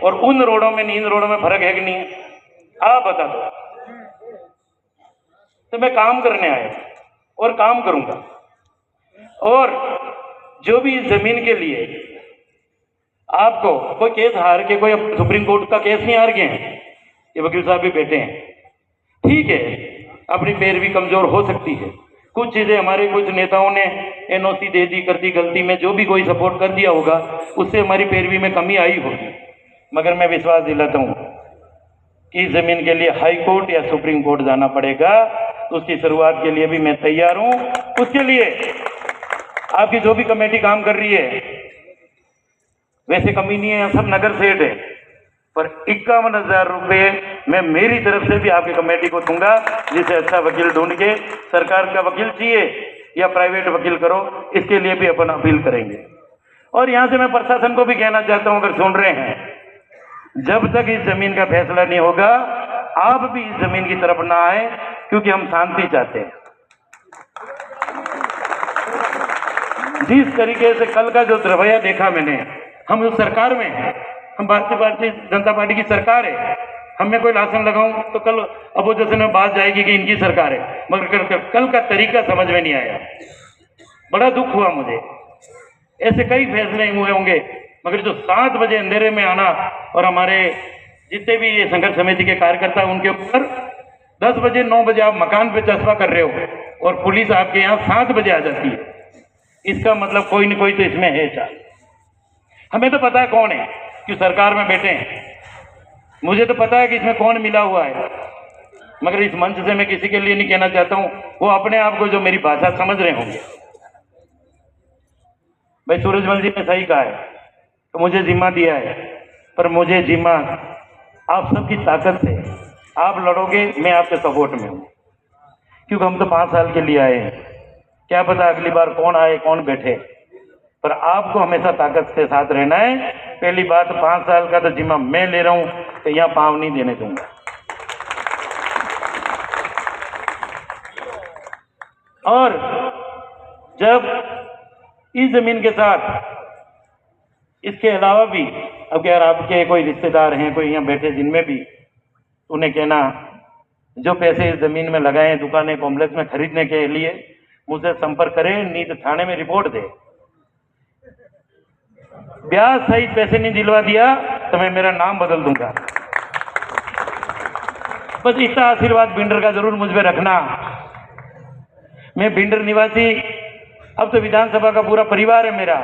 और उन रोडों में इन रोडों में फर्क है कि नहीं है? आप बता दो। तो मैं काम करने आया और काम करूंगा, और जो भी इस जमीन के लिए आपको कोई केस हार के, कोई सुप्रीम कोर्ट का केस नहीं हार गए हैं, ये वकील साहब भी बैठे हैं, ठीक है, अपनी पैरवी कमजोर हो सकती है, कुछ चीजें हमारे कुछ नेताओं ने एनओसी दे दी, कर दी गलती में, जो भी कोई सपोर्ट कर दिया होगा उससे हमारी पैरवी में कमी आई होगी, मगर मैं विश्वास दिलाता हूं कि इस जमीन के लिए हाई कोर्ट या सुप्रीम कोर्ट जाना पड़ेगा, तो उसकी शुरुआत के लिए भी मैं तैयार हूं। उसके लिए आपकी जो भी कमेटी काम कर रही है, वैसे कमी नहीं है, सब नगर सेठ है, पर 51,000 रुपये मैं मेरी तरफ से भी आपकी कमेटी को दूंगा, जिसे अच्छा वकील ढूंढ के, सरकार का वकील चाहिए या प्राइवेट वकील करो, इसके लिए भी अपन अपील करेंगे। और यहां से मैं प्रशासन को भी कहना चाहता हूं, अगर सुन रहे हैं, जब तक इस जमीन का फैसला नहीं होगा, आप भी इस जमीन की तरफ ना आए, क्योंकि हम शांति चाहते हैं। जिस तरीके से कल का जो रवैया देखा मैंने, हम उस सरकार में हैं, हम भारतीय जनता पार्टी की सरकार है, हम में कोई लासन लगाऊं तो कल अपोजिशन में बात जाएगी कि इनकी सरकार है, मगर कल का तरीका समझ में नहीं आया। बड़ा दुख हुआ मुझे, ऐसे कई फैसले हुए होंगे, मगर जो 7 बजे अंधेरे में आना, और हमारे जितने भी ये संघर्ष समिति के कार्यकर्ता, उनके ऊपर 10 बजे 9 बजे आप मकान पे चस्पा कर रहे हो और पुलिस आपके यहाँ 7 बजे आ जाती है, इसका मतलब कोई न कोई तो इसमें है चाल। हमें तो पता है कौन है, कि सरकार में बैठे हैं, मुझे तो पता है कि इसमें कौन मिला हुआ है, मगर इस मंच से मैं किसी के लिए नहीं कहना चाहता हूं, वो अपने आप को जो मेरी भाषा समझ रहे होंगे। भाई सूरजमल जी ने सही कहा है, तो मुझे जिम्मा दिया है, पर मुझे जिम्मा आप सबकी ताकत से, आप लड़ोगे, मैं आपके सपोर्ट में हूं, क्योंकि हम तो 5 साल के लिए आए हैं, क्या पता अगली बार कौन आए कौन बैठे, पर आपको हमेशा ताकत के साथ रहना है। पहली बात, 5 साल का तो जिम्मा मैं ले रहा हूं, तो यहां पांव नहीं देने दूंगा। और जब इस जमीन के साथ इसके अलावा भी, अब यार आपके कोई रिश्तेदार हैं, कोई यहाँ बैठे जिनमें भी, उन्हें कहना जो पैसे इस जमीन में लगाए दुकानें कॉम्प्लेक्स में खरीदने के लिए, मुझसे संपर्क करें, नहीं तो थाने में रिपोर्ट दे। ब्याज सहित पैसे नहीं दिलवा दिया तो मैं मेरा नाम बदल दूंगा। बस इतना आशीर्वाद भिंडर का जरूर मुझ पे रखना। मैं भिंडर निवासी, अब तो विधानसभा का पूरा परिवार है मेरा,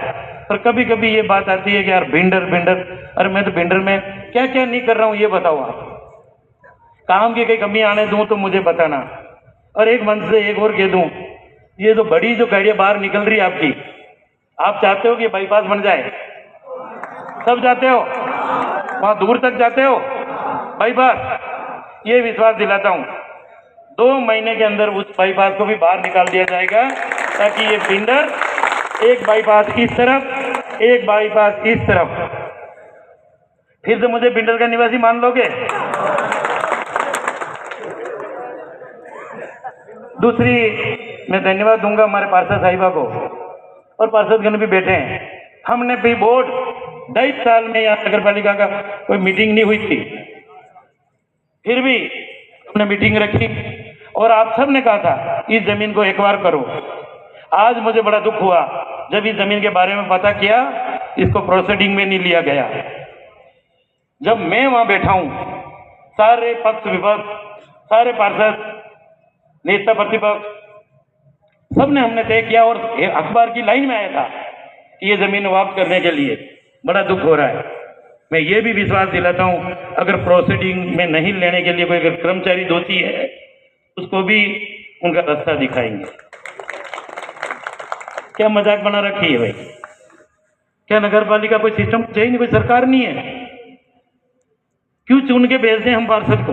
पर कभी कभी ये बात आती है कि यार भिंडर भिंडर, अरे मैं तो भिंडर में क्या क्या नहीं कर रहा हूं, ये बताओ आप। काम की कई कमी आने दूं तो मुझे बताना। और एक मंच से एक और कह दूं, ये जो बड़ी जो गाड़ियां बाहर निकल रही है आपकी, आप चाहते हो कि बाईपास बन जाए? सब जाते हो, वहां दूर तक जाते हो बाईपास? ये विश्वास दिलाता हूं, 2 महीने के अंदर उस बाईपास को भी बाहर निकाल दिया जाएगा, ताकि ये भिंडर एक बाईपास इस तरफ, एक बाईपास इस तरफ। फिर से मुझे भिंडर का निवासी मान लोगे? दूसरी, मैं धन्यवाद दूंगा हमारे पार्षद साहिबा को, और पार्षदगण भी बैठे हैं। हमने भी बोर्ड 2.5 साल में यहाँ नगर पालिका का कोई मीटिंग नहीं हुई थी, फिर भी हमने मीटिंग रखी और आप सब ने कहा था इस जमीन को एक्वायर करो। आज मुझे बड़ा दुख हुआ जब इस जमीन के बारे में पता किया, इसको प्रोसीडिंग में नहीं लिया गया। जब मैं वहां बैठा हूं, सारे पक्ष विपक्ष, सारे पार्षद, नेता प्रतिपक्ष, सबने हमने तय किया और अखबार की लाइन में आया था कि ये जमीन वापस करने के लिए। बड़ा दुख हो रहा है। मैं ये भी विश्वास दिलाता हूं, अगर प्रोसीडिंग में नहीं लेने के लिए कोई अगर कर्मचारी दोषी है, उसको भी उनका रास्ता दिखाएंगे। क्या मजाक बना रखी है भाई? क्या नगर पालिका कोई सिस्टम चाहिए नहीं, कोई सरकार नहीं है? क्यों चुन के भेजते हैं हम पार्षद को?